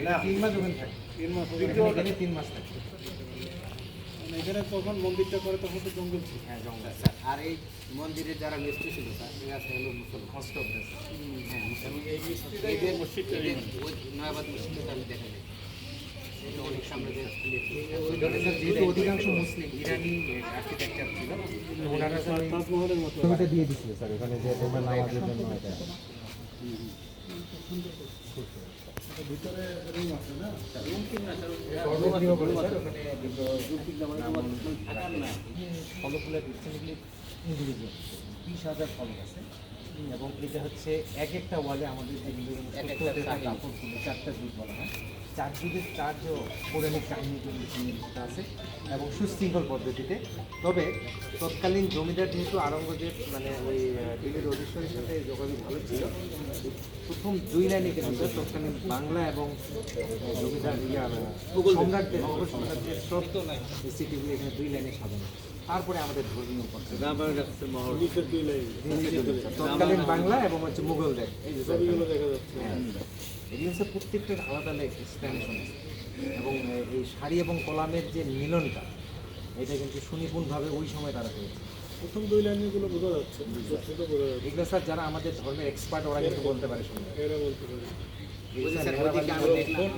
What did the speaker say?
এটা 3 মাস ওখানে থাকে। 3 মাস এখানে 3 মাস থাকে। এখানে তখন মন্দিরটা করে তখন তো জঙ্গল ছিল। হ্যাঁ জঙ্গল। স্যার আর এই মন্দিরে যারা মিস্ত্রি ছিল স্যার এরা হলো মুসলমান। Most of this. হ্যাঁ এবং এই মিস্ত্রিটাই এদের মসজিদটা এদের ওই নয়াবাদ মসজিদটা আমি দেখা যায় এটা অনেক সামনে যে যেহেতু অধিকাংশ মুসলিম ইরানি আর্কিটেকচার ছিল, তো ওনারা স্যার ওই তাজমহলের মতো ছবিটা দিয়ে দিছিল স্যার ওখানে যে তোমরা নামাজের জন্য এটা। ভিতরে রুম আছে না? সর্বপ্রিয় বলে স্যার ওখানে ফলগুলো ডিস্টিংক্টলি ইন্ডিভিজুয়াল 20,000 ফল আছে এবং এটা হচ্ছে এক একটা ওয়ালে আমাদের কাপড়গুলো 4টা যুগ বলা হয়। 4 যুগের 4 যে পৌরাণিক কাহিনীগুলো আছে এবং সুশৃঙ্খল পদ্ধতিতে। তবে তৎকালীন জমিদার যেহেতু আওরঙ্গজেব মানে ওই দিল্লির অধীশ্বরের সাথে যোগাযোগ ভালো ছিল, প্রথম 2 লাইনে কিন্তু তৎকালীন বাংলা এবং জমিদার সম্রাটদের মোগল সম্রাটদের সব সিটিগুলো এখানে 2 লাইনে সাজানো। তারপরে আমাদের ধর্মীয় পথ নিচের দুই লাইন তৎকালীন বাংলা এবং হচ্ছে মুঘলদের এই যে ছবিগুলো দেখা যাচ্ছে। এগুলো হচ্ছে প্রত্যেকটার আলাদা এক্সপ্লেনেশন আছে এবং এই শাড়ি এবং কলামের যে মিলনটা এটা কিন্তু সুনিপুণভাবে ওই সময় তারা করেছে। প্রথম দুই লাইনগুলো বোঝা যাচ্ছে, ছোট বোঝা যাচ্ছে, এগুলো স্যার যারা আমাদের ধর্মের এক্সপার্ট ওরা কিন্তু বলতে পারে শুনবে। এরা বলতে পারে। এই স্যার স্যার মেহরাব ওদিকে আলী আমি দেখলাম